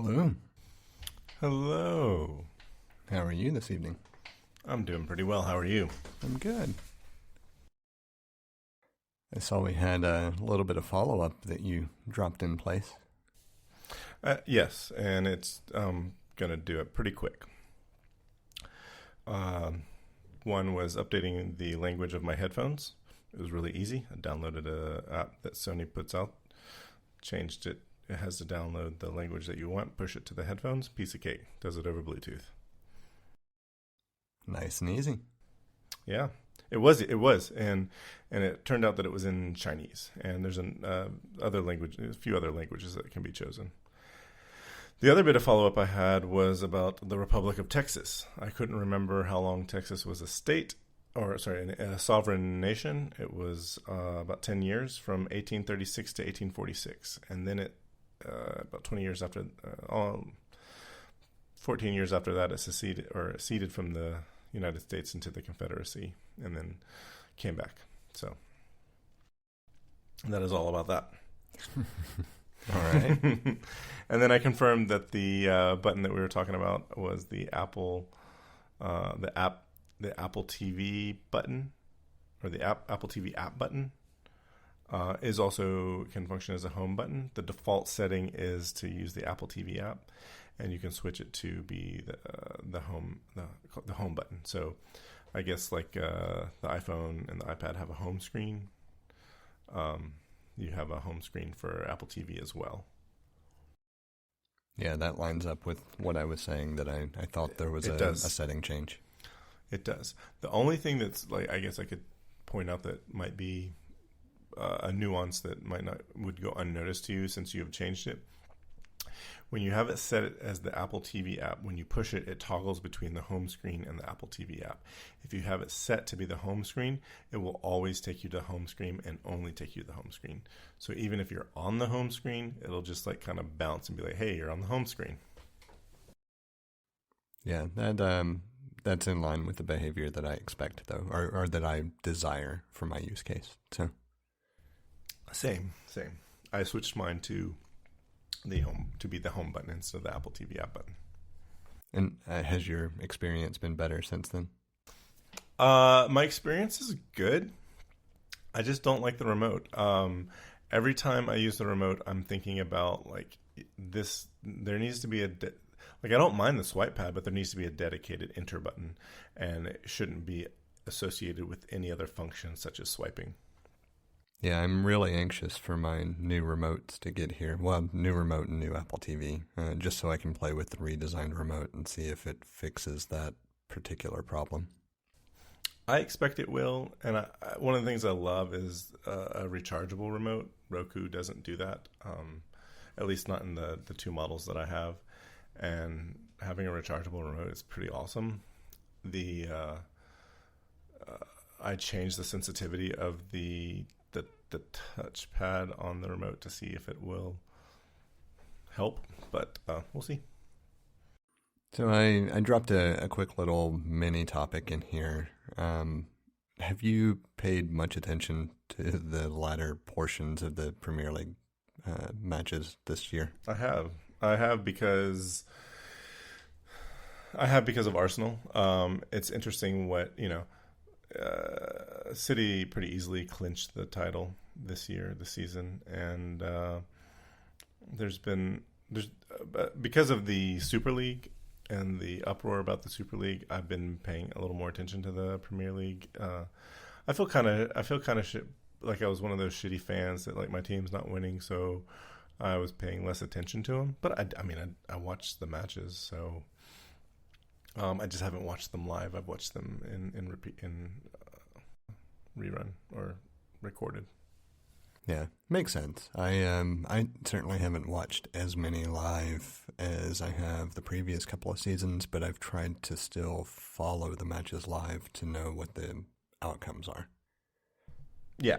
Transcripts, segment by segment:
Hello. Hello. How are you this evening? I'm doing pretty well. How are you? I'm good. I saw we had a little bit of follow-up that you dropped in place. Yes, and it's going to do it pretty quick. One was updating the language of my headphones. It was really easy. I downloaded an app that Sony puts out, changed it. It has to download the language that you want, push it to the headphones, piece of cake. Does it over Bluetooth. Nice and easy. Yeah, it was, and it turned out that it was in Chinese, and there's a few other languages that can be chosen. The other bit of follow-up I had was about the Republic of Texas. I couldn't remember how long Texas was a sovereign nation. It was about 10 years, from 1836 to 1846, and then it about 20 years after, 14 years after that, it seceded from the United States into the Confederacy, and then came back. So that is all about that. All right. And then I confirmed that the button that we were talking about was the Apple TV button, or the Apple TV app button. Is also can function as a home button. The default setting is to use the Apple TV app, and you can switch it to be the home button. So, I guess like the iPhone and the iPad have a home screen. You have a home screen for Apple TV as well. Yeah, that lines up with what I was saying, that I thought there was a setting change. It does. The only thing that's I guess I could point out that might be a nuance that would go unnoticed to you since you have changed it. When you have it set as the Apple TV app, when you push it, it toggles between the home screen and the Apple TV app. If you have it set to be the home screen, it will always take you to home screen and only take you to the home screen. So even if you're on the home screen, it'll just kind of bounce and be like, hey, you're on the home screen. Yeah, that's in line with the behavior that I expect, though, or that I desire for my use case. So. Same. I switched mine to be the home button instead of the Apple TV app button. And has your experience been better since then? My experience is good. I just don't like the remote. Every time I use the remote, I'm thinking about this. There needs to be I don't mind the swipe pad, but there needs to be a dedicated enter button, and it shouldn't be associated with any other function such as swiping. Yeah, I'm really anxious for my new remotes to get here. Well, new remote and new Apple TV, just so I can play with the redesigned remote and see if it fixes that particular problem. I expect it will, and one of the things I love is a rechargeable remote. Roku doesn't do that, at least not in the two models that I have. And having a rechargeable remote is pretty awesome. I changed the sensitivity of the touchpad on the remote to see if it will help, but we'll see. So I dropped a quick little mini topic in here. Have you paid much attention to the latter portions of the Premier League matches this year? I have because of Arsenal. It's interesting what City pretty easily clinched the title this season, and there's because of the Super League and the uproar about the Super League, I've been paying a little more attention to the Premier League. I feel kind of like I was one of those shitty fans that my team's not winning, so I was paying less attention to them. But I watched the matches, so I just haven't watched them live. I've watched them in rerun or recorded. Yeah, makes sense. I certainly haven't watched as many live as I have the previous couple of seasons, but I've tried to still follow the matches live to know what the outcomes are. Yeah.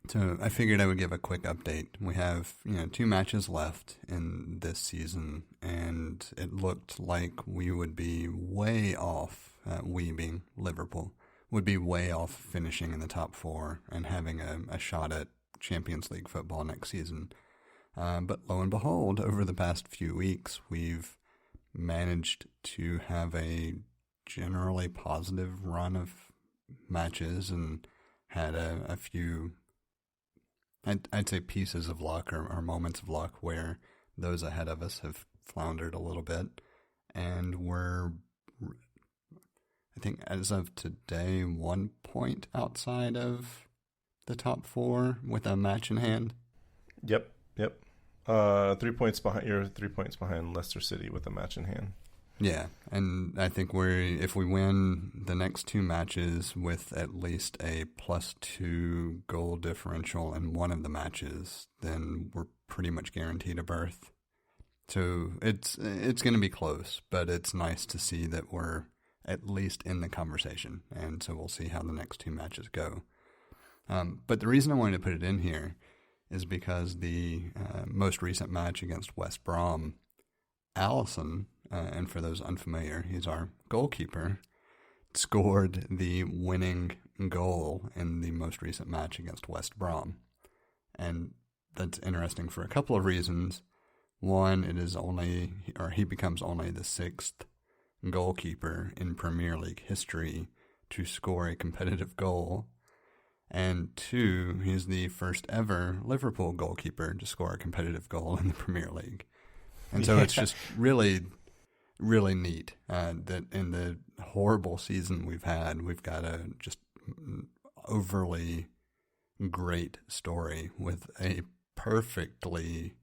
So I figured I would give a quick update. We have, 2 matches left in this season, and it looked like we would be way off, we being Liverpool, would be way off finishing in the top 4 and having a shot at Champions League football next season. But lo and behold, over the past few weeks, we've managed to have a generally positive run of matches and had a few, I'd say, pieces of luck or moments of luck where those ahead of us have floundered a little bit. And we're, I think, as of today, 1 point outside of the top 4 with a match in hand. Yep. 3 points behind. You're 3 points behind Leicester City with a match in hand. Yeah, and I think if we win the next 2 matches with at least a +2 goal differential in one of the matches, then we're pretty much guaranteed a berth. So it's going to be close, but it's nice to see that we're at least in the conversation, and so we'll see how the next 2 matches go. But the reason I wanted to put it in here is because the most recent match against West Brom, Allison, and for those unfamiliar, he's our goalkeeper, scored the winning goal in the most recent match against West Brom. And that's interesting for a couple of reasons. One, he becomes only the 6th goalkeeper in Premier League history to score a competitive goal. And 2, he's the first ever Liverpool goalkeeper to score a competitive goal in the Premier League. And so it's just really, really neat that in the horrible season we've had, we've got a just overly great story with a perfectly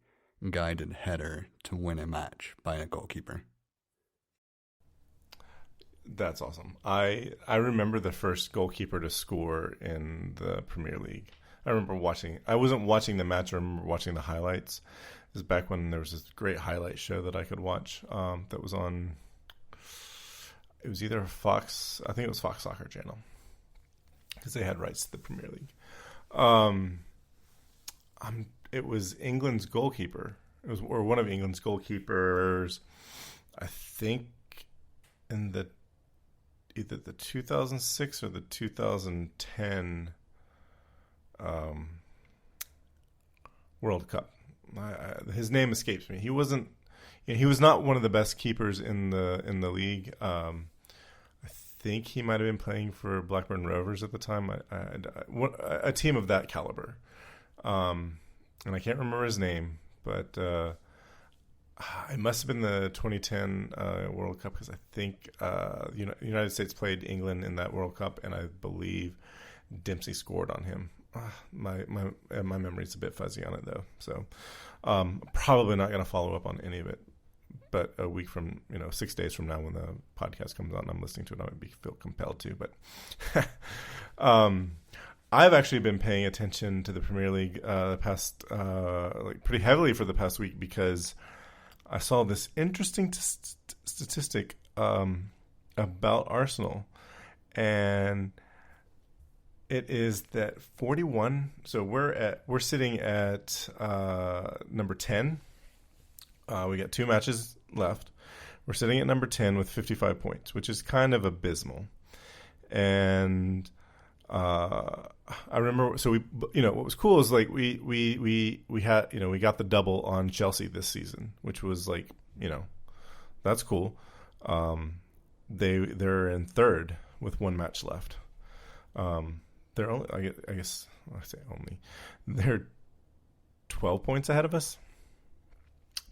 guided header to win a match by a goalkeeper. That's awesome. I remember the first goalkeeper to score in the Premier League. I remember watching. I wasn't watching the match. I remember watching the highlights. It was back when there was this great highlight show that I could watch. That was on. It was either Fox. I think it was Fox Soccer Channel, because they had rights to the Premier League. It was England's goalkeeper. Or one of England's goalkeepers. I think in either the 2006 or the 2010 World Cup. His name escapes me. He wasn't. He was not one of the best keepers in the league. I think he might have been playing for Blackburn Rovers at the time. A team of that caliber, and I can't remember his name, but it must have been the 2010 World Cup, because I think the United States played England in that World Cup, and I believe Dempsey scored on him. My memory's a bit fuzzy on it, though, so probably not going to follow up on any of it. But a week from, 6 days from now, when the podcast comes out and I'm listening to it, I might feel compelled to. But I've actually been paying attention to the Premier League pretty heavily for the past week, because I saw this interesting statistic about Arsenal, and it is that 41. So we're sitting at number 10. We got 2 matches left. We're sitting at number 10 with 55 points, which is kind of abysmal. And I remember, so what was cool is we had, we got the double on Chelsea this season, which was that's cool. They're in 3rd with 1 match left. They're only, I guess I say only, they're 12 points ahead of us,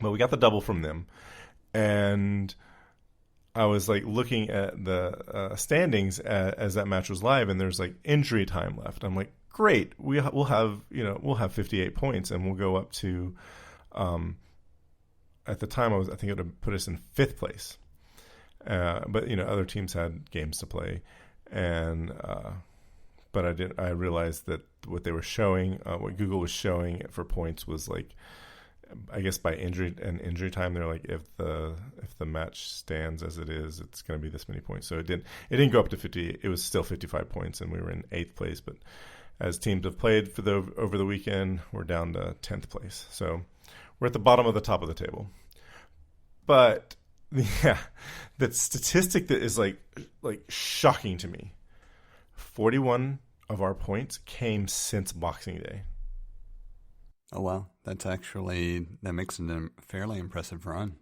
but we got the double from them. And I was looking at the standings as that match was live, and there's injury time left. I'm like, great, we'll have 58 points, and we'll go up to, at the time I think it would have put us in 5th place. But other teams had games to play, and but I realized that what they were showing, what Google was showing for points was I guess by injury time, they're if the match stands as it is, it's going to be this many points. So it didn't go up to 50. It was still 55 points, and we were in 8th place. But as teams have played over the weekend, we're down to 10th place. So we're at the bottom of the top of the table. But yeah, that statistic that is shocking to me. 41 of our points came since Boxing Day. Oh, wow. That makes it a fairly impressive run.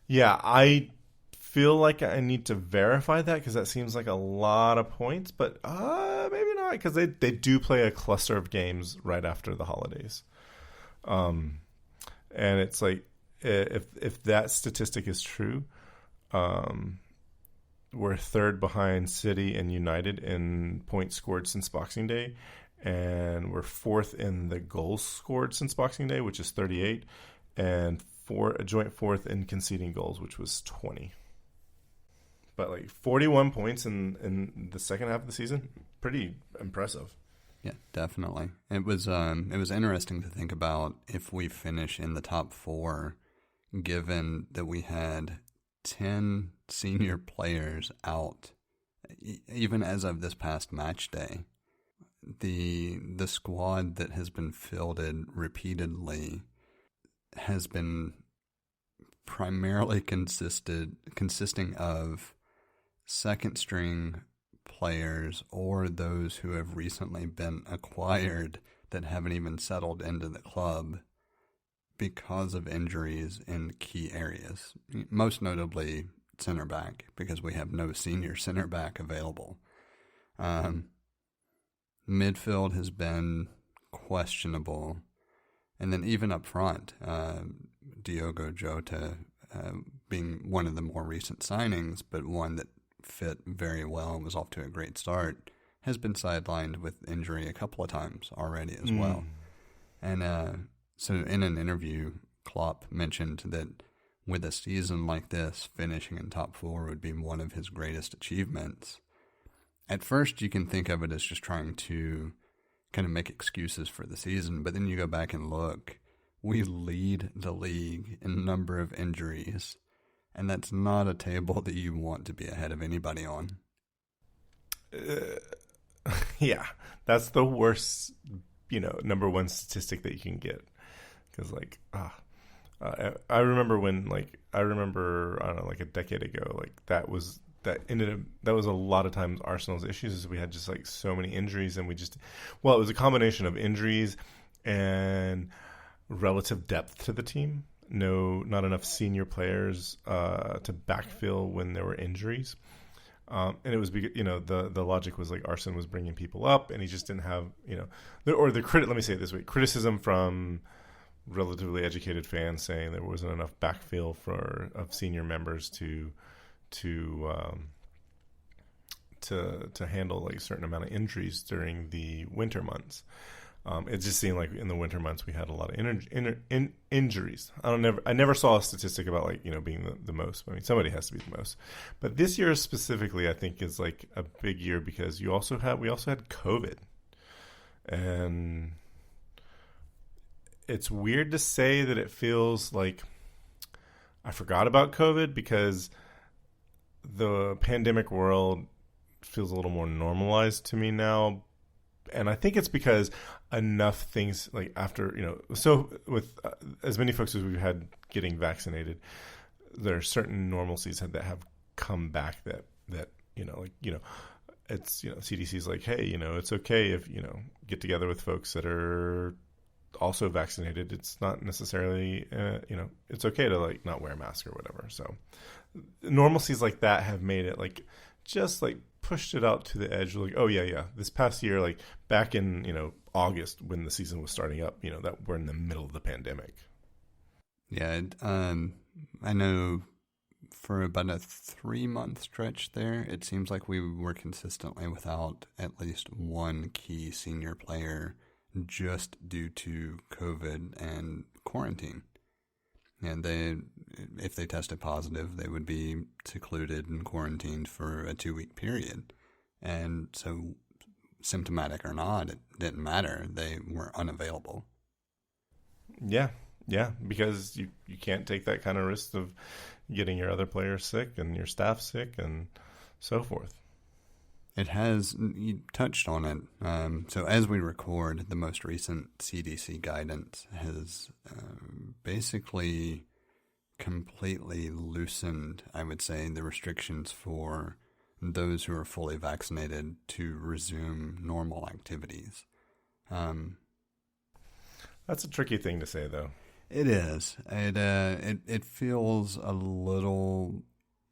Yeah, I feel like I need to verify that because that seems like a lot of points, but maybe not because they do play a cluster of games right after the holidays. And it's like if that statistic is true, we're third behind City and United in points scored since Boxing Day, and we're fourth in the goals scored since Boxing Day, which is 38, and a joint fourth in conceding goals, which was 20. But like 41 points in the second half of the season, pretty impressive. Yeah, definitely. It was interesting to think about if we finish in the top 4, given that we had 10 senior players out, even as of this past match day. The squad that has been fielded repeatedly has been primarily consisting of second string players or those who have recently been acquired that haven't even settled into the club because of injuries in key areas, most notably center back, because we have no senior center back available. Midfield has been questionable. And then even up front, Diogo Jota being one of the more recent signings, but one that fit very well and was off to a great start, has been sidelined with injury a couple of times already as well. And so in an interview, Klopp mentioned that with a season like this, finishing in top 4 would be one of his greatest achievements. At first, you can think of it as just trying to kind of make excuses for the season, but then you go back and look. We lead the league in number of injuries, and that's not a table that you want to be ahead of anybody on. Yeah, that's the worst, number one statistic that you can get. Because, I remember I don't know, like a decade ago, that was a lot of times Arsenal's issues is we had just like so many injuries, and it was a combination of injuries and relative depth to the team. Not enough senior players to backfill when there were injuries. And it was, the logic was like Arsene was bringing people up, and he just didn't have, let me say it this way, criticism from relatively educated fans saying there wasn't enough backfill of senior members to handle like a certain amount of injuries during the winter months. It just seemed like in the winter months we had a lot of injuries. I never saw a statistic about being the most. I mean, somebody has to be the most. But this year specifically, I think is like a big year because we also had COVID, and it's weird to say that it feels like I forgot about COVID because the pandemic world feels a little more normalized to me now. And I think it's because enough things after, so with as many folks as we've had getting vaccinated, there are certain normalcies that have come back that it's, CDC is like, hey, it's okay if, get together with folks that are also vaccinated. It's not necessarily, it's okay to not wear a mask or whatever. So normalcies like that have made it just pushed it out to the edge. Oh yeah. This past year, back in, August when the season was starting up, that we're in the middle of the pandemic. Yeah. I know for about a 3-month stretch there, it seems like we were consistently without at least one key senior player just due to COVID and quarantine. And if they tested positive, they would be secluded and quarantined for a 2-week period. And so, symptomatic or not, it didn't matter. They were unavailable. Yeah, because you can't take that kind of risk of getting your other players sick and your staff sick and so forth. It has, you touched on it. So as we record, the most recent CDC guidance has basically completely loosened, I would say, the restrictions for those who are fully vaccinated to resume normal activities. That's a tricky thing to say, though. It is. It feels a little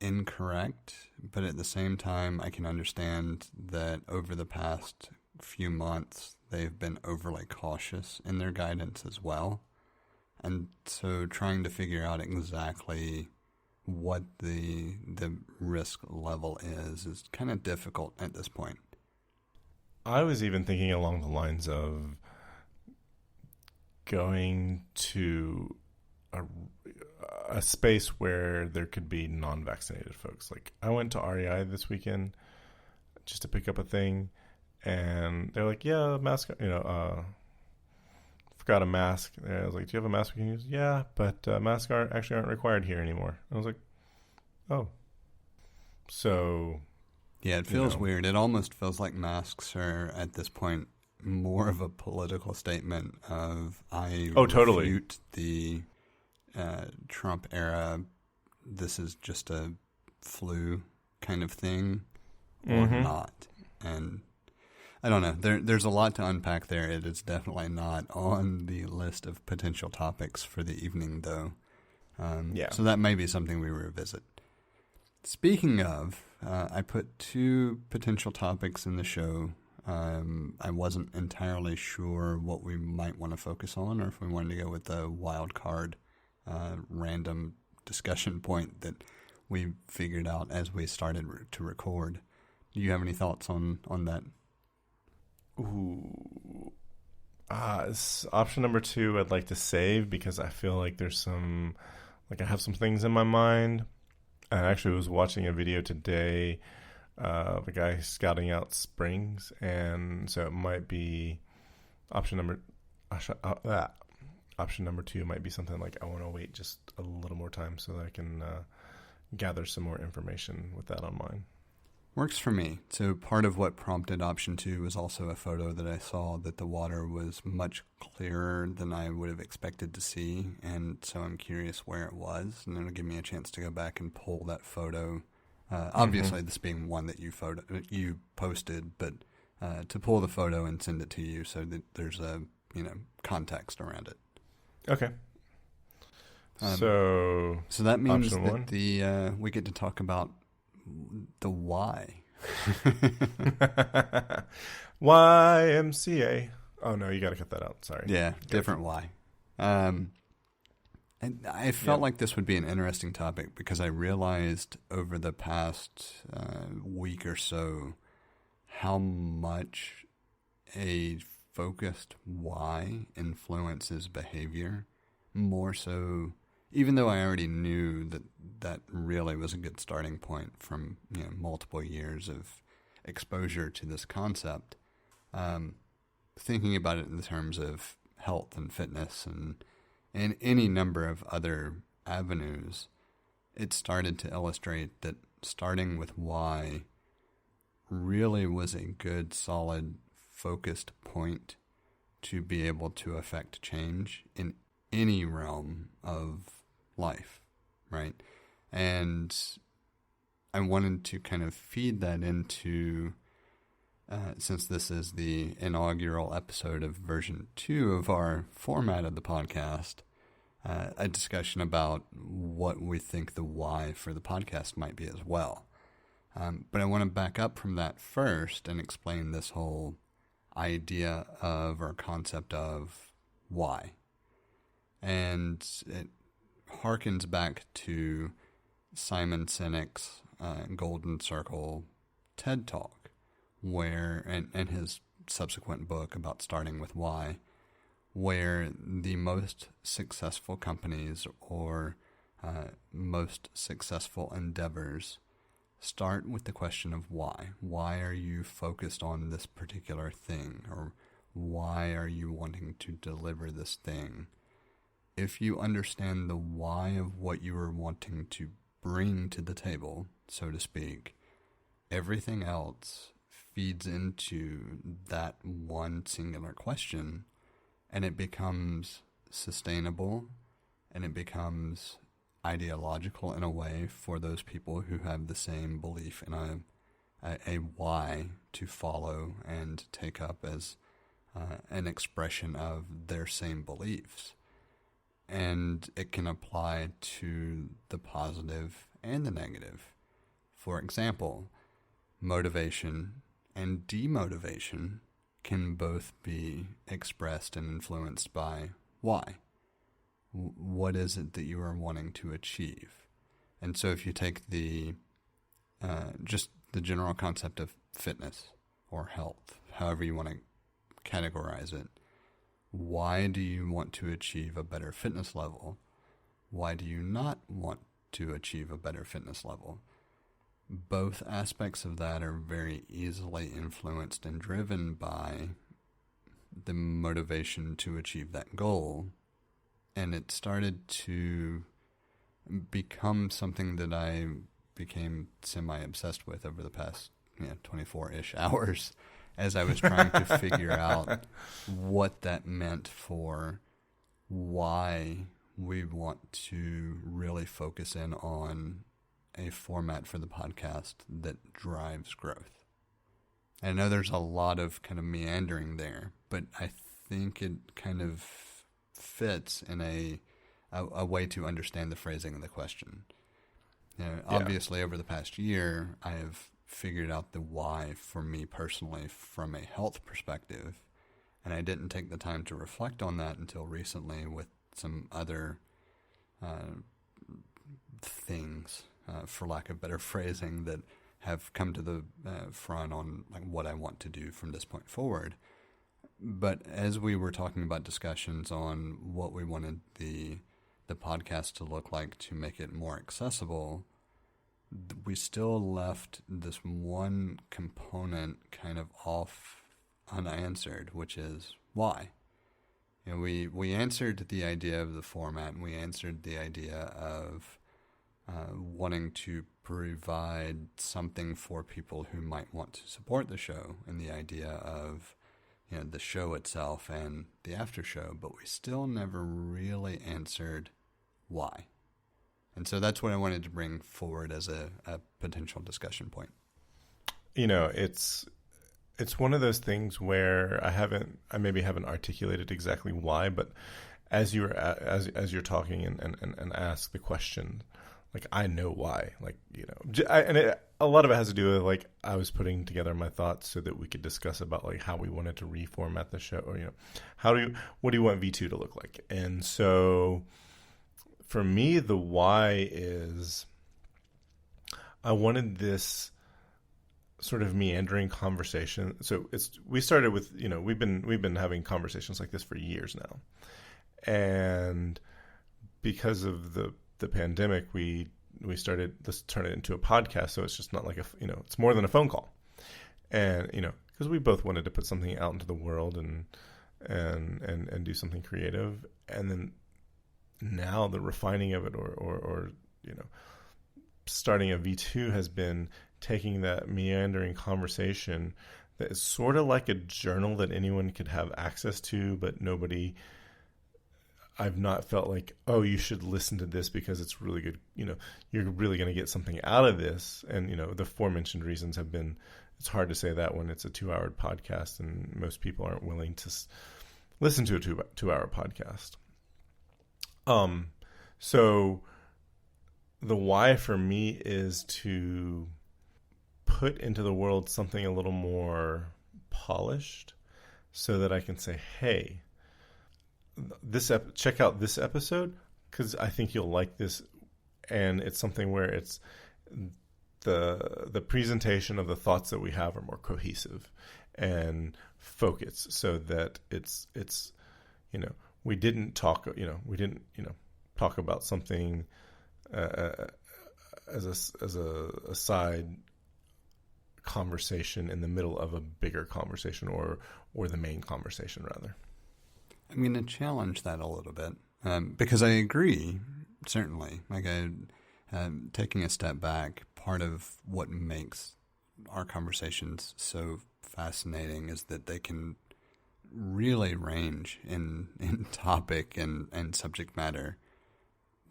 incorrect, but at the same time, I can understand that over the past few months, they've been overly cautious in their guidance as well. And so trying to figure out exactly what the risk level is kind of difficult at this point. I was even thinking along the lines of going to a space where there could be non-vaccinated folks. Like, I went to REI this weekend just to pick up a thing, and they're like, yeah, mask, forgot a mask. And I was like, do you have a mask we can use? Yeah, but masks aren't required here anymore. I was like, oh. So... yeah, it feels weird. It almost feels like masks are, at this point, more of a political statement of totally. refute the Trump era, this is just a flu kind of thing, or not. And I don't know. There's a lot to unpack there. It is definitely not on the list of potential topics for the evening, though. So that may be something we revisit. Speaking of, I put 2 potential topics in the show. I wasn't entirely sure what we might want to focus on, or if we wanted to go with the wild card, random discussion point that we figured out as we started to record. Do you have any thoughts on that? Ooh. Option number 2 I'd like to save because I feel like there's I have some things in my mind. I actually was watching a video today of a guy scouting out springs, and so it might be option number 2 might be something like I want to wait just a little more time so that I can gather some more information with that on mine. Works for me. So part of what prompted option 2 was also a photo that I saw that the water was much clearer than I would have expected to see, and so I'm curious where it was, and it'll give me a chance to go back and pull that photo. Obviously, this being one that you posted, but to pull the photo and send it to you so that there's a context around it. Okay. So that means that we get to talk about the why. YMCA. Oh no, you got to cut that out. Sorry. Yeah, different why. And I felt like this would be an interesting topic because I realized over the past week or so how much a focused why influences behavior, more so. Even though I already knew that really was a good starting point from multiple years of exposure to this concept, thinking about it in terms of health and fitness and any number of other avenues, it started to illustrate that starting with why really was a good, solid, focused point to be able to affect change in any realm of life, right? And I wanted to kind of feed that into, since this is the inaugural episode of version 2 of our format of the podcast, a discussion about what we think the why for the podcast might be as well. But I want to back up from that first and explain this whole idea of or concept of why. And it harkens back to Simon Sinek's Golden Circle TED Talk, where, and his subsequent book about starting with why, where the most successful companies or most successful endeavors start with the question of why. Why are you focused on this particular thing? Or why are you wanting to deliver this thing? If you understand the why of what you are wanting to bring to the table, so to speak, everything else feeds into that one singular question, and it becomes sustainable, and it becomes ideological in a way for those people who have the same belief in a why to follow and take up as an expression of their same beliefs. And it can apply to the positive and the negative. For example, motivation and demotivation can both be expressed and influenced by why. What is it that you are wanting to achieve? And so if you take just the general concept of fitness or health, however you want to categorize it, why do you want to achieve a better fitness level? Why do you not want to achieve a better fitness level? Both aspects of that are very easily influenced and driven by the motivation to achieve that goal. And it started to become something that I became semi-obsessed with over the past 24-ish hours as I was trying to figure out what that meant for why we want to really focus in on a format for the podcast that drives growth. I know there's a lot of kind of meandering there, but I think it kind of fits in a way to understand the phrasing of the question. Obviously, over the past year, I have figured out the why for me personally from a health perspective, and I didn't take the time to reflect on that until recently with some other things, for lack of better phrasing, that have come to the front on like what I want to do from this point forward. But as we were talking about discussions on what we wanted the podcast to look like to make it more accessible, we still left this one component kind of off unanswered, which is why. We answered the idea of the format, and we answered the idea of wanting to provide something for people who might want to support the show, and the idea of the show itself and the after show, but we still never really answered why. And so that's what I wanted to bring forward as a potential discussion point. It's one of those things where I maybe haven't articulated exactly why, but as you're talking and ask the question, like I know why, a lot of it has to do with like I was putting together my thoughts so that we could discuss about like how we wanted to reformat the show, or what do you want V2 to look like? And so for me, the why is I wanted this sort of meandering conversation. So we started with, we've been having conversations like this for years now. And because of the pandemic, we started, let's turn it into a podcast. So it's just not like it's more than a phone call. And, because we both wanted to put something out into the world and do something creative. And then now the refining of it or starting a V2 has been taking that meandering conversation that is sort of like a journal that anyone could have access to, but I've not felt like, oh, you should listen to this because it's really good. You're really going to get something out of this. And, the aforementioned reasons have been, it's hard to say that when it's a 2-hour podcast and most people aren't willing to listen to a 2-hour podcast. So the why for me is to put into the world something a little more polished so that I can say, hey, check out this episode because I think you'll like this. And it's something where it's the presentation of the thoughts that we have are more cohesive and focused so that it's we didn't talk about something as a side conversation in the middle of a bigger conversation or the main conversation rather. I'm going to challenge that a little bit because I agree, certainly. Taking a step back, part of what makes our conversations so fascinating is that they can really range in topic and subject matter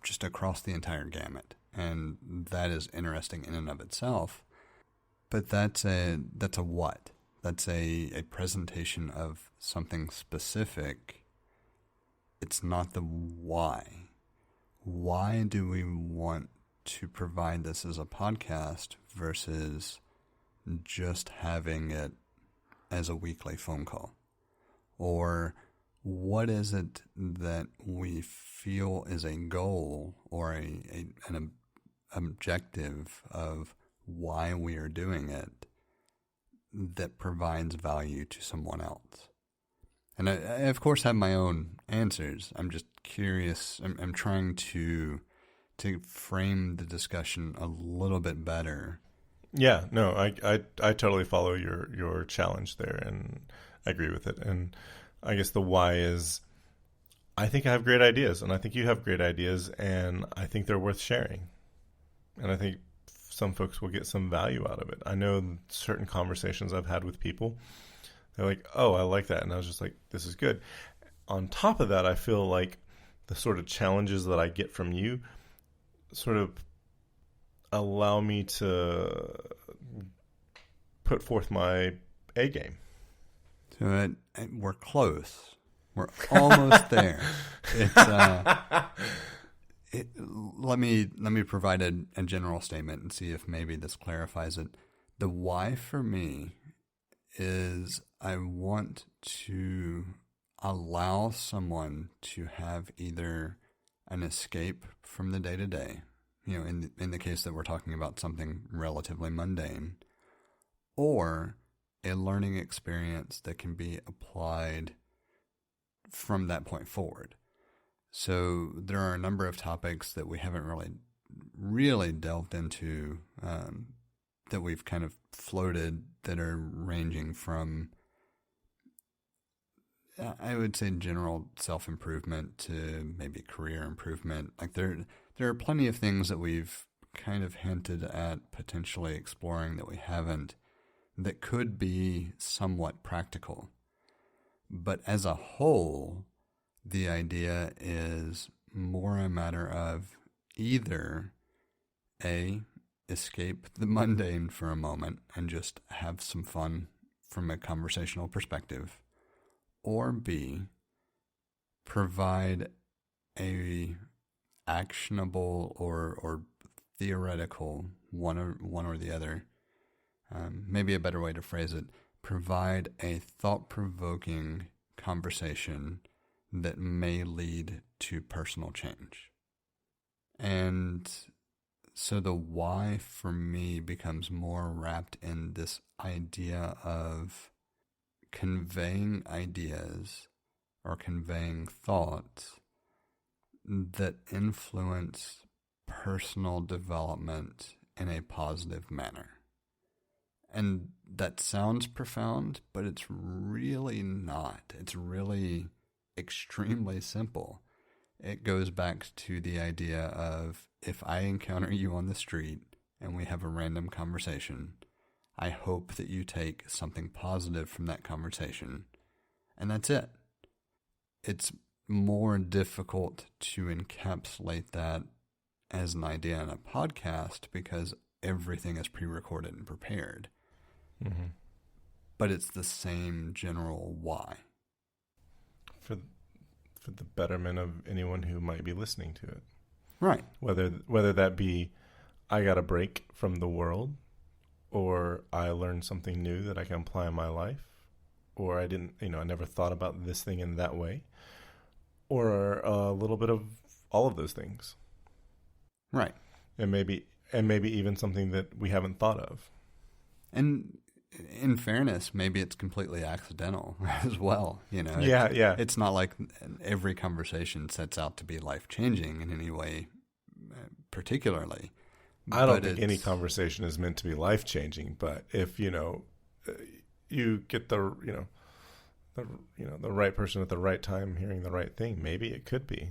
just across the entire gamut. And that is interesting in and of itself. But that's a what. that's a presentation of something specific, it's not the why. Why do we want to provide this as a podcast versus just having it as a weekly phone call? Or what is it that we feel is a goal or an objective of why we are doing it that provides value to someone else? And I of course, have my own answers. I'm just curious. I'm trying to frame the discussion a little bit better. Yeah, no, I totally follow your challenge there, and I agree with it. And I guess the why is, I think I have great ideas, and I think you have great ideas, and I think they're worth sharing. And I think some folks will get some value out of it. I know certain conversations I've had with people, they're like, oh, I like that. And I was just like, this is good. On top of that, I feel like the sort of challenges that I get from you sort of allow me to put forth my A game. So we're close. We're almost there. It's let me provide a general statement and see if maybe this clarifies it. The why for me is I want to allow someone to have either an escape from the day-to-day, in the case that we're talking about something relatively mundane, or a learning experience that can be applied from that point forward. So there are a number of topics that we haven't really delved into, that we've kind of floated, that are ranging from, I would say, general self-improvement to maybe career improvement. Like there are plenty of things that we've kind of hinted at potentially exploring that we haven't, that could be somewhat practical. But as a whole, the idea is more a matter of either A, escape the mundane for a moment and just have some fun from a conversational perspective, or B, provide a actionable or theoretical, one or the other, maybe a better way to phrase it, provide a thought-provoking conversation that may lead to personal change. And so the why for me becomes more wrapped in this idea of conveying ideas or conveying thoughts that influence personal development in a positive manner. And that sounds profound, but it's really not. It's really extremely simple. It goes back to the idea of, if I encounter you on the street and we have a random conversation, I hope that you take something positive from that conversation, and that's it. It's more difficult to encapsulate that as an idea in a podcast because everything is pre-recorded and prepared. Mm-hmm. But it's the same general why. For the betterment of anyone who might be listening to it. Right. Whether that be, I got a break from the world, or I learned something new that I can apply in my life, or I never thought about this thing in that way, or a little bit of all of those things. Right. And maybe even something that we haven't thought of. And in fairness, maybe it's completely accidental as well. Yeah. It's not like every conversation sets out to be life-changing in any way, particularly. I don't think any conversation is meant to be life-changing, but if you get the right person at the right time hearing the right thing, maybe it could be.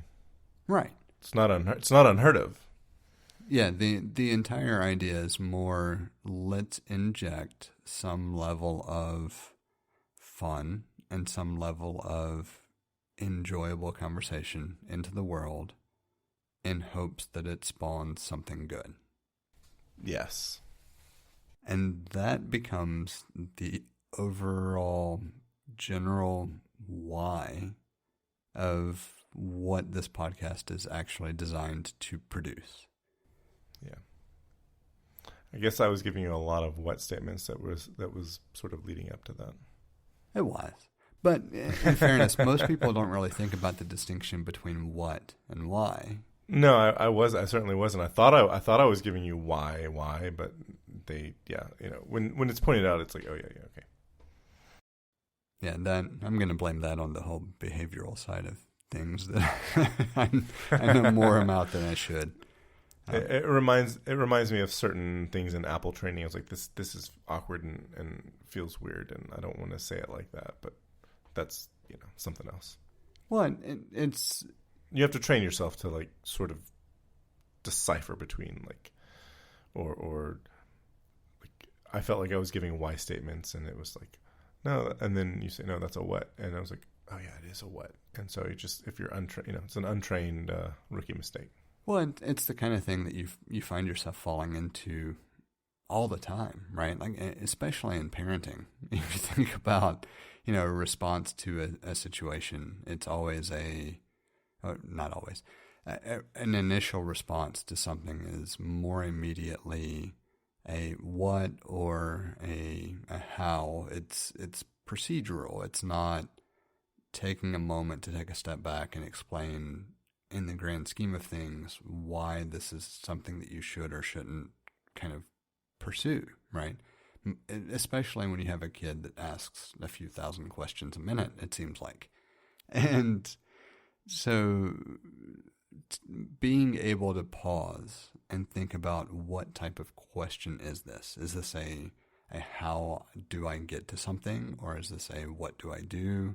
Right. It's not unheard of. Yeah, the entire idea is more, let's inject some level of fun and some level of enjoyable conversation into the world in hopes that it spawns something good. Yes. And that becomes the overall general why of what this podcast is actually designed to produce. Yeah. I guess I was giving you a lot of what statements that was sort of leading up to that. It was. But in fairness, most people don't really think about the distinction between what and why. No, I certainly wasn't. I thought I was giving you why, but when it's pointed out, it's like, oh yeah, okay. Yeah, I'm going to blame that on the whole behavioral side of things that I know more about than I should. It reminds me of certain things in Apple training. I was like, this is awkward and feels weird, and I don't want to say it like that, but that's something else. Well, it's you have to train yourself to like sort of decipher between like, or like I felt like I was giving why statements, and it was like no, and then you say no, that's a what, and I was like, oh yeah, it is a what, and so if you're untrained, it's an untrained rookie mistake. Well, it's the kind of thing that you find yourself falling into all the time, right? Like especially in parenting. If you think about, a response to a situation, it's always not always, an initial response to something is more immediately a what or a how. It's procedural. It's not taking a moment to take a step back and explain in the grand scheme of things why this is something that you should or shouldn't kind of pursue, right? Especially when you have a kid that asks a few thousand questions a minute, it seems like. And so being able to pause and think about what type of question is this? Is this a how do I get to something, or is this a what do I do?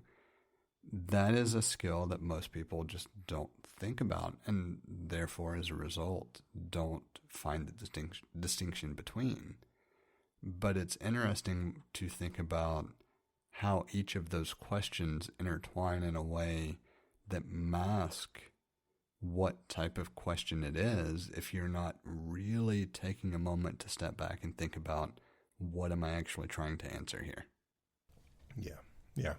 That is a skill that most people just don't think about, and therefore, as a result, don't find the distinction between. But it's interesting to think about how each of those questions intertwine in a way that mask what type of question it is if you're not really taking a moment to step back and think about what am I actually trying to answer here. Yeah.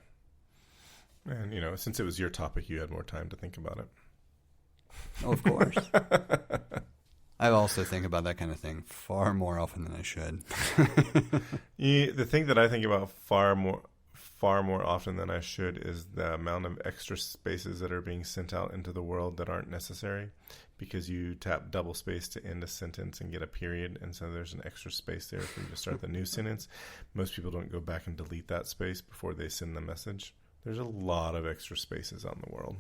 And, since it was your topic, you had more time to think about it. Oh, of course. I also think about that kind of thing far more often than I should. The thing that I think about far more often than I should is the amount of extra spaces that are being sent out into the world that aren't necessary, because you tap double space to end a sentence and get a period, and so there's an extra space there for you to start the new sentence. Most people don't go back and delete that space before they send the message. There's a lot of extra spaces out in the world.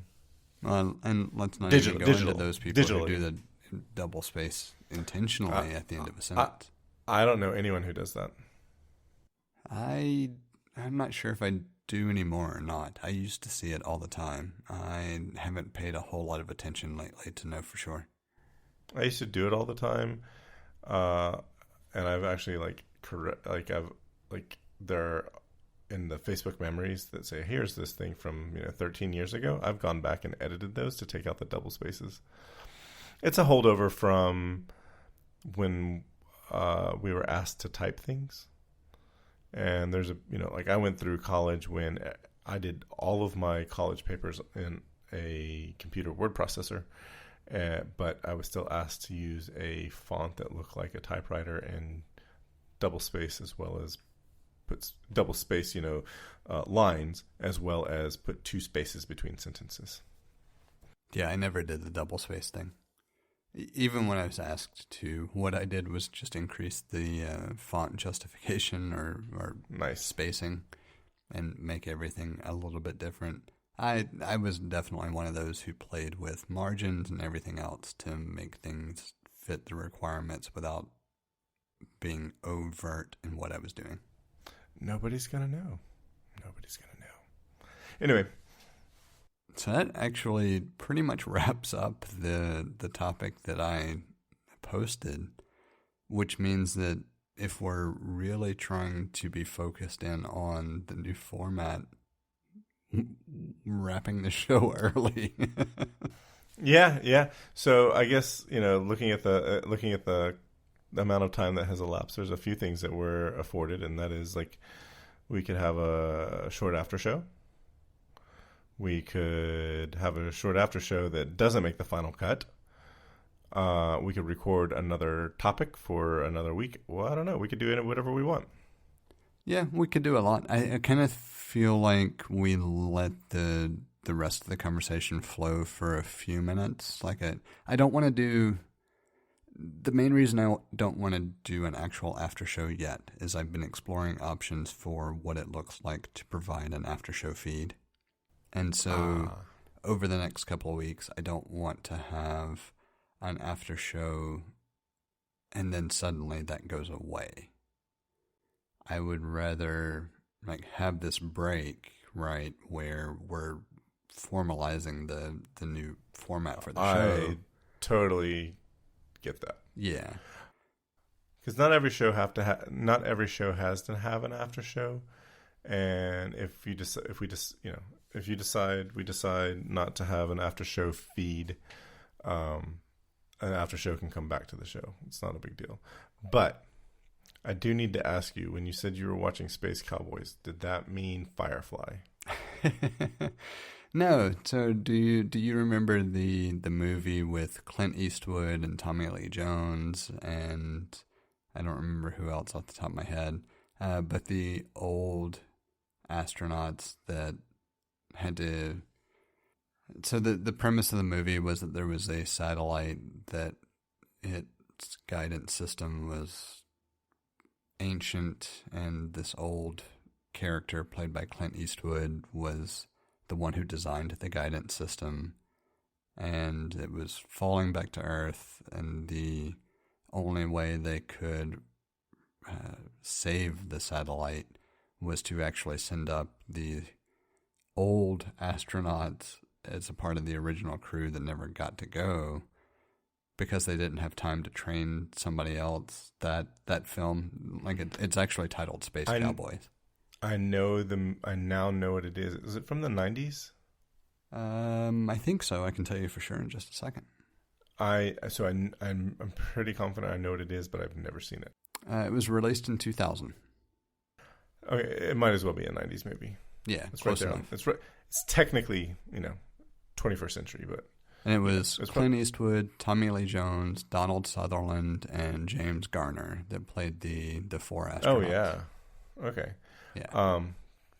And let's not even go into those people who do the double space intentionally at the end of a sentence. I don't know anyone who does that. I'm not sure if I do anymore or not. I used to see it all the time. I haven't paid a whole lot of attention lately to know for sure. I used to do it all the time, and I've actually there in the Facebook memories that say, here's this thing from 13 years ago. I've gone back and edited those to take out the double spaces. It's a holdover from when we were asked to type things. And there's I went through college when I did all of my college papers in a computer word processor, but I was still asked to use a font that looked like a typewriter and double space, as well as put double space, lines, as well as put two spaces between sentences. Yeah, I never did the double space thing. Even when I was asked to, what I did was just increase the font justification or nice spacing and make everything a little bit different. I was definitely one of those who played with margins and everything else to make things fit the requirements without being overt in what I was doing. Nobody's going to know. Anyway. So that actually pretty much wraps up the topic that I posted, which means that if we're really trying to be focused in on the new format, wrapping the show early. Yeah. So I guess, looking at the amount of time that has elapsed, there's a few things that were afforded, and that is We could have a short after show. We could have a short after show that doesn't make the final cut. We could record another topic for another week. Well, I don't know. We could do whatever we want. Yeah, we could do a lot. I kind of feel like we let the rest of the conversation flow for a few minutes. Like I don't want to do. The main reason I don't want to do an actual after show yet is I've been exploring options for what it looks like to provide an after show feed. And so over the next couple of weeks, I don't want to have an after show and then suddenly that goes away. I would rather like have this break, right, where we're formalizing the new format for the show. I totally get that. Yeah. Because not every show has to have an after show, and if we decide not to have an after show feed, an after show can come back to the show. It's not a big deal. But I do need to ask you, when you said you were watching Space Cowboys, did that mean Firefly? No. So do you remember the movie with Clint Eastwood and Tommy Lee Jones and I don't remember who else off the top of my head, but the old astronauts that had to. So the premise of the movie was that there was a satellite that its guidance system was ancient, and this old character played by Clint Eastwood was the one who designed the guidance system, and it was falling back to Earth, and the only way they could save the satellite was to actually send up the old astronauts as a part of the original crew that never got to go because they didn't have time to train somebody else. That film, like it's actually titled Space Cowboys. I now know what it is. Is it from the 90s? I think so. I can tell you for sure in just a second. I'm pretty confident I know what it is, but I've never seen it. It was released in 2000. Okay, it might as well be in the 90s, maybe. Yeah, it's close right there. enough. It's technically 21st century, but and it was Clint Eastwood, Tommy Lee Jones, Donald Sutherland, and James Garner that played the four astronauts. Oh yeah, okay. Yeah.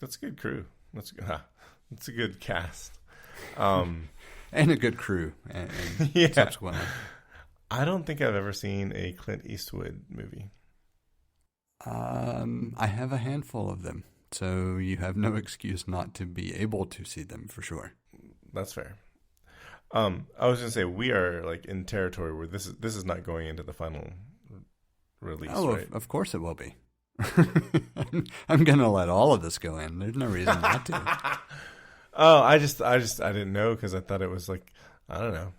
That's a good crew. That's a good cast. And a good crew. And yeah. Subsequently. I don't think I've ever seen a Clint Eastwood movie. I have a handful of them, so you have no excuse not to be able to see them for sure. That's fair. I was going to say, we are like in territory where this is not going into the final release, right? Of course it will be. I'm going to let all of this go in. There's no reason not to. Oh, I didn't know because I thought it was like, I don't know.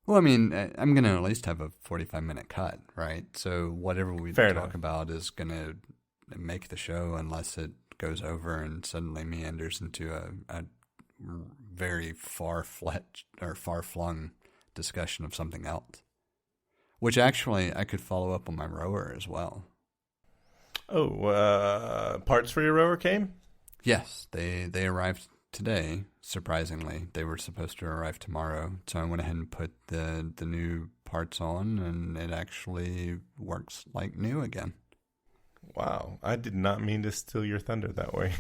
Well, I mean, I'm going to at least have a 45-minute cut, right? So whatever we talk about is going to make the show unless it goes over and suddenly meanders into a very far-fetched or far-flung discussion of something else, which actually I could follow up on my rower as well. Oh, parts for your rower came? Yes, they arrived today, surprisingly. They were supposed to arrive tomorrow, so I went ahead and put the new parts on, and it actually works like new again. Wow, I did not mean to steal your thunder that way.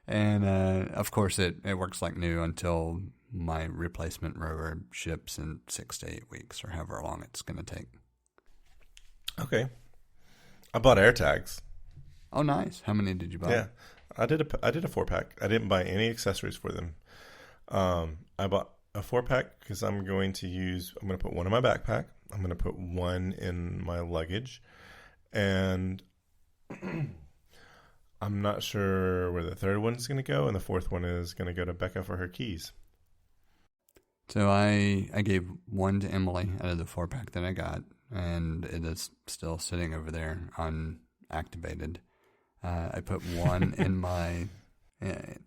And, of course, it works like new until my replacement rower ships in 6 to 8 weeks, or however long it's going to take. Okay. I bought AirTags. Oh, nice. How many did you buy? Yeah, I did a 4-pack. I didn't buy any accessories for them. I bought a 4-pack because I'm going to put one in my backpack. I'm going to put one in my luggage, and I'm not sure where the third one's going to go, and the fourth one is going to go to Becca for her keys. So I gave one to Emily out of the 4-pack that I got, and it is still sitting over there unactivated. I put one in my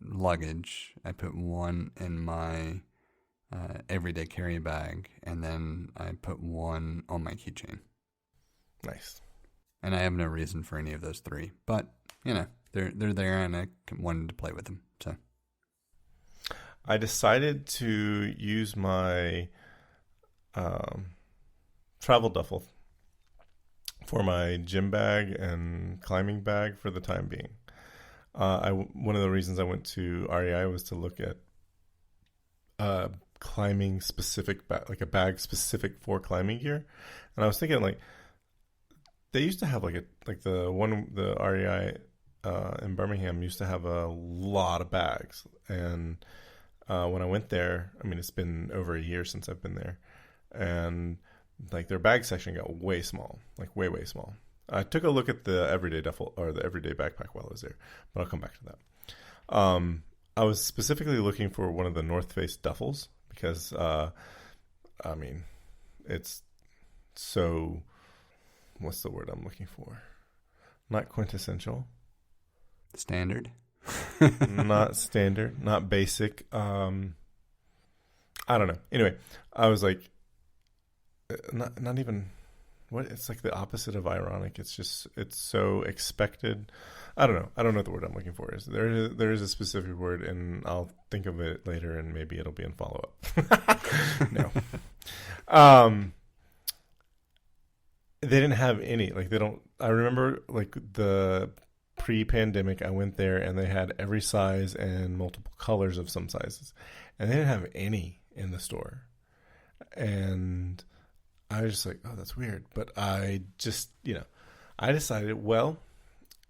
luggage. I put one in my everyday carry bag, and then I put one on my keychain. Nice. And I have no reason for any of those three. But, they're there, and I wanted to play with them. So I decided to use my travel duffel for my gym bag and climbing bag for the time being. One of the reasons I went to REI was to look at climbing specific like a bag specific for climbing gear, and I was thinking like they used to have the REI in Birmingham used to have a lot of bags, and when I went there, I mean it's been over a year since I've been there, and like their bag section got way small, like way small. I took a look at the everyday duffel or the everyday backpack while I was there, but I'll come back to that. I was specifically looking for one of the North Face duffels because, I mean, it's so, what's the word I'm looking for? Not quintessential. Standard? Not standard, not basic. I don't know. Anyway, I was like, not even... What? It's like the opposite of ironic. It's so expected. I don't know. I don't know what the word I'm looking for is. There is a specific word, and I'll think of it later, and maybe it'll be in follow up. No. They didn't have any. Like they don't. I remember like the pre-pandemic. I went there, and they had every size and multiple colors of some sizes, and they didn't have any in the store, and I was just like, oh, that's weird. But I just, I decided, well,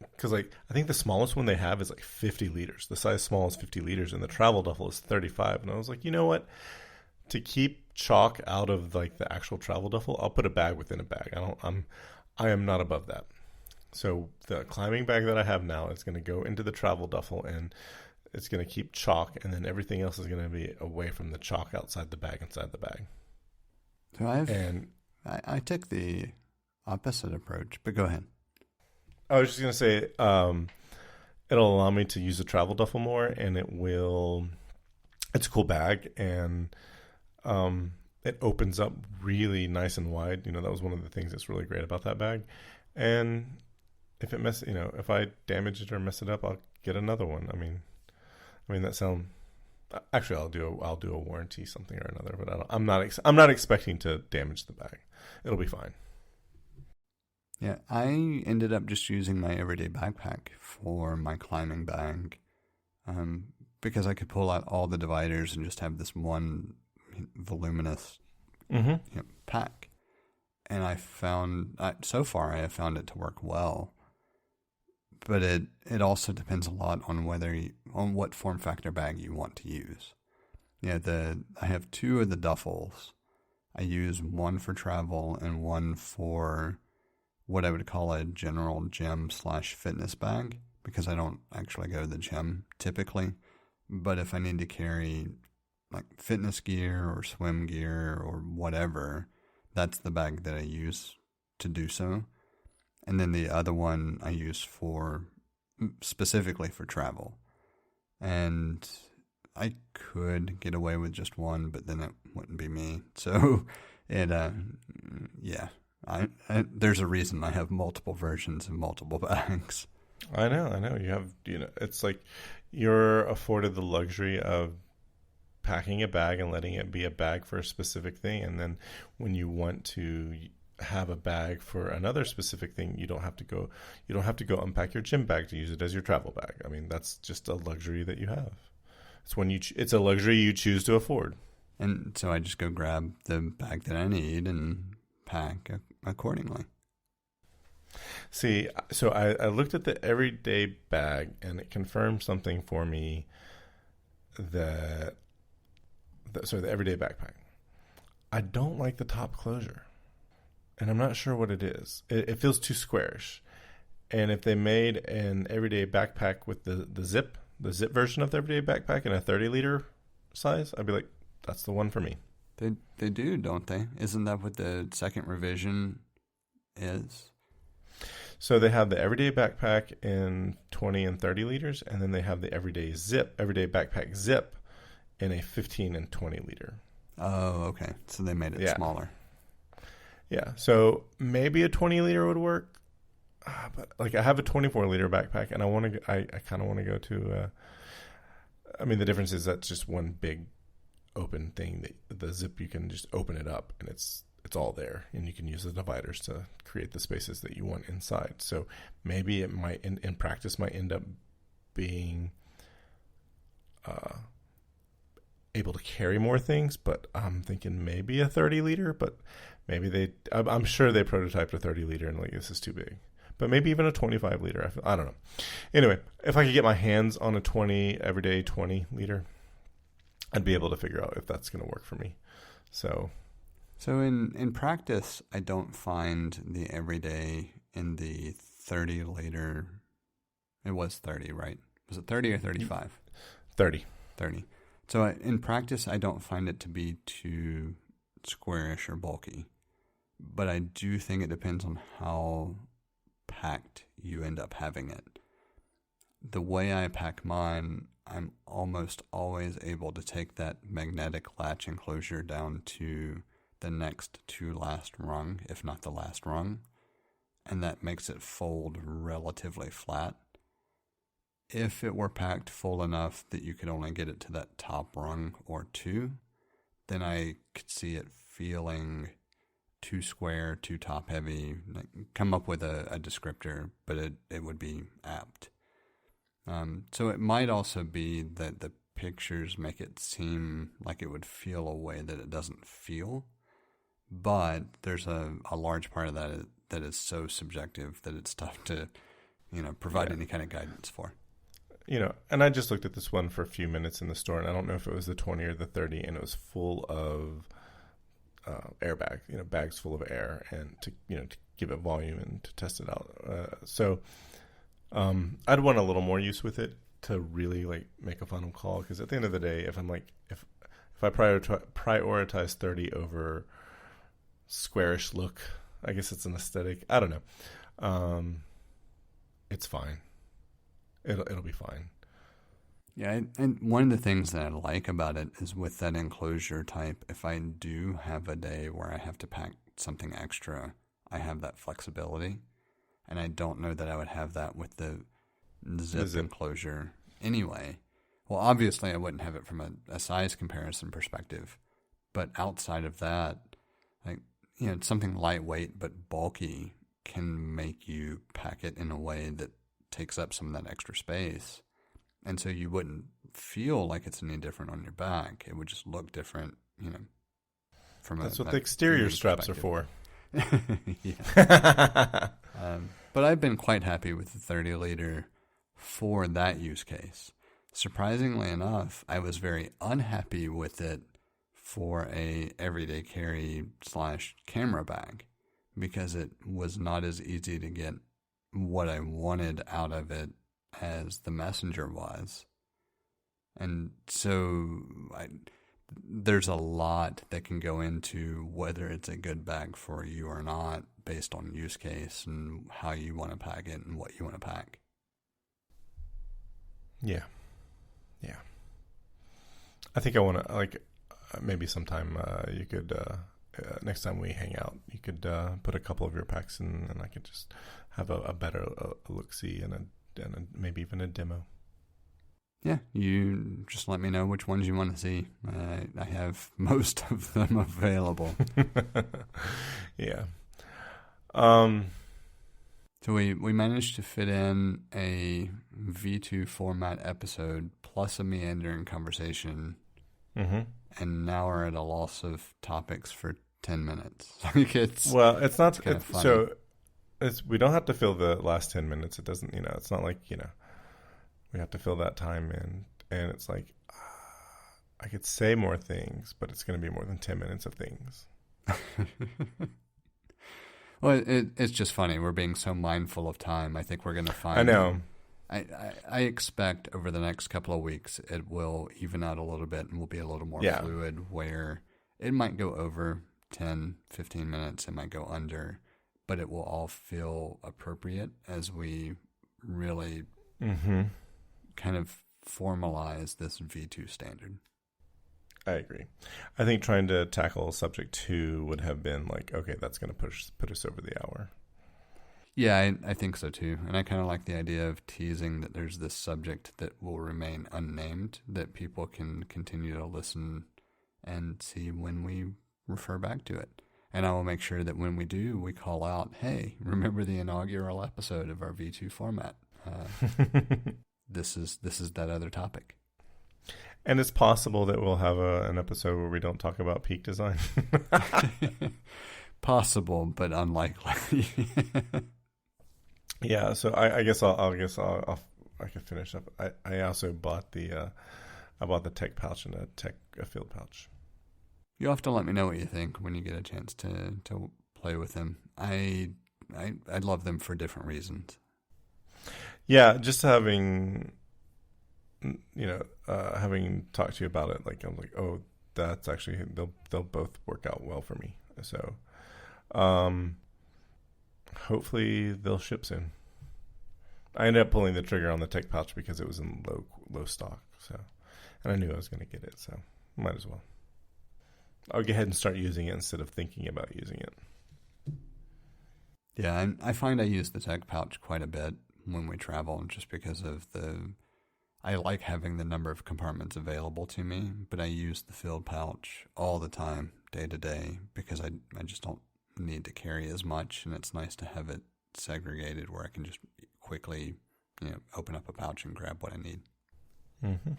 because like, I think the smallest one they have is like 50 liters. The size small is 50 liters, and the travel duffel is 35. And I was like, you know what? To keep chalk out of like the actual travel duffel, I'll put a bag within a bag. I am not above that. So the climbing bag that I have now is going to go into the travel duffel, and it's going to keep chalk, and then everything else is going to be away from the chalk outside the bag, inside the bag. So I took the opposite approach, but go ahead. I was just going to say, it'll allow me to use the travel duffel more, and it's a cool bag, and it opens up really nice and wide. That was one of the things that's really great about that bag. And if if I damage it or mess it up, I'll get another one. I mean that sounds... Actually, I'll do a warranty something or another, but I'm not expecting to damage the bag. It'll be fine. Yeah, I ended up just using my everyday backpack for my climbing bag, because I could pull out all the dividers and just have this one voluminous pack. And I found so far I have found it to work well. But it also depends a lot on on what form factor bag you want to use. I have two of the duffels. I use one for travel and one for what I would call a general gym/fitness bag, because I don't actually go to the gym typically. But if I need to carry like fitness gear or swim gear or whatever, that's the bag that I use to do so. And then the other one I use specifically for travel. And I could get away with just one, but then it wouldn't be me. So there's a reason I have multiple versions of multiple bags. I know. You have, it's like you're afforded the luxury of packing a bag and letting it be a bag for a specific thing. And then when you want to have a bag for another specific thing, you don't have to go unpack your gym bag to use it as your travel bag. I mean, that's just a luxury that you have. It's a luxury you choose to afford. And so I just go grab the bag that I need and pack accordingly. See, so I looked at the everyday bag, and it confirmed something for me the everyday backpack. I don't like the top closure. And I'm not sure what it is. It feels too squarish. And if they made an everyday backpack with the zip version of the everyday backpack in a 30-liter size, I'd be like, that's the one for me. They do, don't they? Isn't that what the second revision is? So they have the everyday backpack in 20 and 30 liters, and then they have the everyday backpack zip in a 15 and 20 liter. Oh, okay. So they made it smaller. Yeah, so maybe a 20 liter would work. but like I have a 24-liter backpack, and I kind of want to go to. I mean, the difference is that's just one big open thing that the zip, you can just open it up and it's all there, and you can use the dividers to create the spaces that you want inside. So maybe it might in practice might end up being able to carry more things, but I'm thinking maybe a 30-liter, but maybe I'm sure they prototyped a 30-liter and like, this is too big. But maybe even a 25-liter. I don't know. Anyway, if I could get my hands on a everyday 20-liter, I'd be able to figure out if that's going to work for me. So in practice, I don't find the everyday in the 30-liter. It was 30, right? Was it 30 or 35? 30. 30. So in practice, I don't find it to be too squarish or bulky. But I do think it depends on how packed you end up having it. The way I pack mine, I'm almost always able to take that magnetic latch enclosure down to the next to last rung, if not the last rung, and that makes it fold relatively flat. If it were packed full enough that you could only get it to that top rung or two, then I could see it feeling too square, too top heavy. Come up with a descriptor, but it would be apt. So it might also be that the pictures make it seem like it would feel a way that it doesn't feel, but there's a large part of that is so subjective that it's tough to provide any kind of guidance for. And I just looked at this one for a few minutes in the store, and I don't know if it was the 20 or the 30, and it was full of airbag, bags full of air, and to give it volume and to test it out. So I'd want a little more use with it to really like make a final call, because at the end of the day, if I'm like if I prioritize 30 over squarish look, I guess it's an aesthetic. I don't know. It's fine. It'll be fine. Yeah, and one of the things that I like about it is with that enclosure type, if I do have a day where I have to pack something extra, I have that flexibility. And I don't know that I would have that with the zip enclosure anyway. Well, obviously I wouldn't have it from a size comparison perspective. But outside of that, something lightweight but bulky can make you pack it in a way that takes up some of that extra space. And so you wouldn't feel like it's any different on your back. It would just look different, from That's what the exterior straps are for. Yeah. But I've been quite happy with the 30-liter for that use case. Surprisingly enough, I was very unhappy with it for a everyday carry / camera bag, because it was not as easy to get what I wanted out of it as the Messenger was. And so there's a lot that can go into whether it's a good bag for you or not based on use case and how you want to pack it and what you want to pack. Yeah. I think I want to, maybe sometime you could, next time we hang out, you could put a couple of your packs in, and I could just have a better look-see and maybe even a demo. Yeah, you just let me know which ones you want to see. I have most of them available. Yeah. So we managed to fit in a V2 format episode plus a meandering conversation, and now we're at a loss of topics for 10 minutes. It's not. Kind of funny. So we don't have to fill the last 10 minutes. It doesn't. It's not like we have to fill that time in, and it's like I could say more things, but it's going to be more than 10 minutes of things. Well, it's just funny. We're being so mindful of time. I think we're going to find. I know. I expect over the next couple of weeks it will even out a little bit and will be a little more fluid, where it might go over 10, 15 minutes. It might go under, but it will all feel appropriate as we really kind of formalize this V2 standard. I agree. I think trying to tackle subject 2 would have been like, okay, that's going to put us over the hour. Yeah, I think so too. And I kind of like the idea of teasing that there's this subject that will remain unnamed, that people can continue to listen and see when we refer back to it. And I will make sure that when we do, we call out, hey, remember the inaugural episode of our V2 format? This is that other topic. And it's possible that we'll have an episode where we don't talk about peak design. Possible, but unlikely. Yeah, so I guess I can finish up. I also bought the tech pouch and a field pouch. You'll have to let me know what you think when you get a chance to play with them. I love them for different reasons. Yeah, just having talked to you about it, like I'm like, oh, that's actually they'll both work out well for me. So, hopefully they'll ship soon. I ended up pulling the trigger on the tech pouch because it was in low stock. So, and I knew I was going to get it, so might as well. I'll go ahead and start using it instead of thinking about using it. Yeah, I find I use the tech pouch quite a bit when we travel, just because of I like having the number of compartments available to me, but I use the field pouch all the time, day to day, because I just don't need to carry as much, and it's nice to have it segregated where I can just quickly, open up a pouch and grab what I need. Mm-hmm.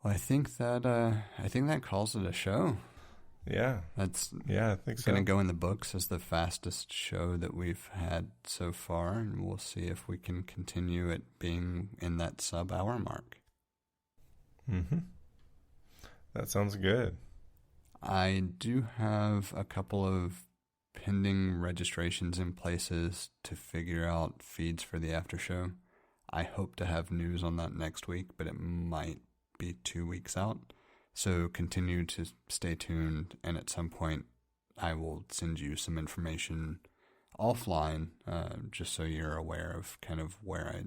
Well, I think that calls it a show. Yeah, I think so. Going to go in the books as the fastest show that we've had so far, and we'll see if we can continue it being in that sub-hour mark. Mm-hmm. That sounds good. I do have a couple of pending registrations in places to figure out feeds for the after show. I hope to have news on that next week, but it might be 2 weeks out. So continue to stay tuned, and at some point I will send you some information offline, just so you're aware of kind of where I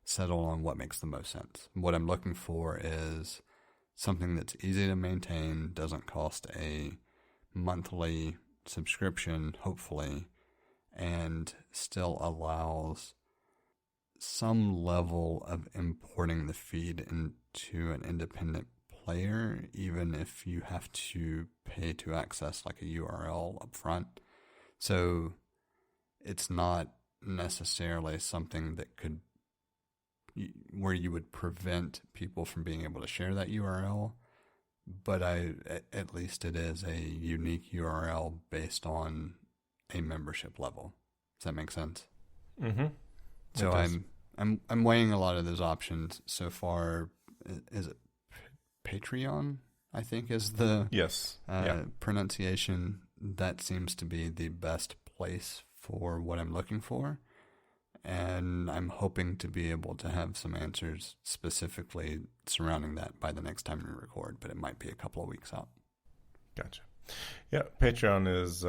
settle on what makes the most sense. What I'm looking for is something that's easy to maintain, doesn't cost a monthly subscription, hopefully, and still allows some level of importing the feed into an independent player, even if you have to pay to access like a URL up front. So it's not necessarily something that where you would prevent people from being able to share that URL, but at least it is a unique URL based on a membership level. Does that make sense? Mm-hmm. So I'm weighing a lot of those options so far. Is it Patreon, I think, is the pronunciation. That seems to be the best place for what I'm looking for. And I'm hoping to be able to have some answers specifically surrounding that by the next time we record, but it might be a couple of weeks out. Gotcha. Yeah, Patreon is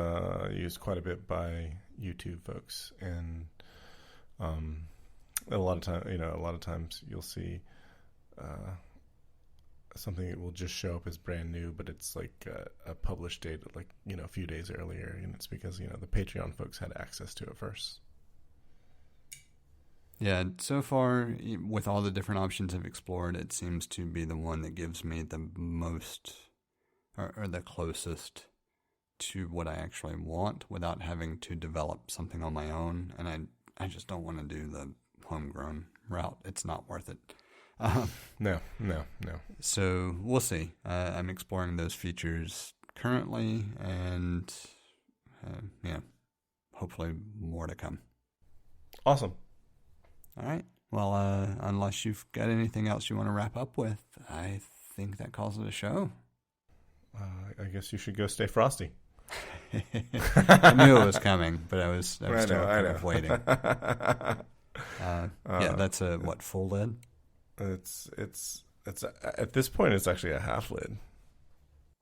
used quite a bit by YouTube folks, and a lot of times you'll see something that will just show up as brand new, but it's like a published date, like, a few days earlier, and it's because, the Patreon folks had access to it first. Yeah, so far, with all the different options I've explored, it seems to be the one that gives me the most, or the closest to what I actually want without having to develop something on my own, and I just don't want to do the homegrown route. It's not worth it. No. So we'll see. I'm exploring those features currently, and hopefully more to come. Awesome. All right. Well, unless you've got anything else you want to wrap up with, I think that calls it a show. I guess you should go stay frosty. I knew it was coming, but I was still kind of waiting. That's a full lid? It's at this point it's actually a half lid.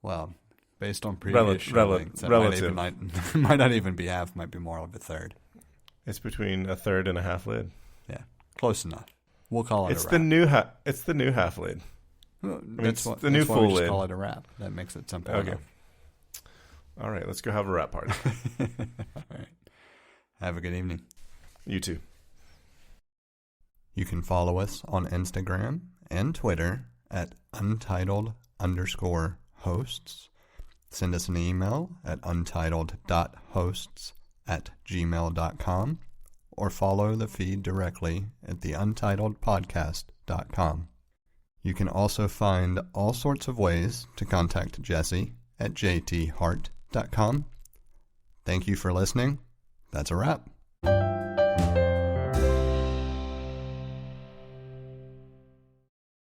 Well, based on previous shootings, relative, might not even be half. Might be more of a third. It's between a third and a half lid. Yeah, close enough. We'll call it. It's the new half lid. Well, it's the new full lid. Call it a wrap. That makes it simple. Okay. All right, let's go have a wrap party. All right. Have a good evening. You too. You can follow us on Instagram and Twitter at untitled_hosts. Send us an email at untitled.hosts@gmail.com or follow the feed directly at the untitledpodcast.com. You can also find all sorts of ways to contact Jesse at jthart.com. Thank you for listening. That's a wrap.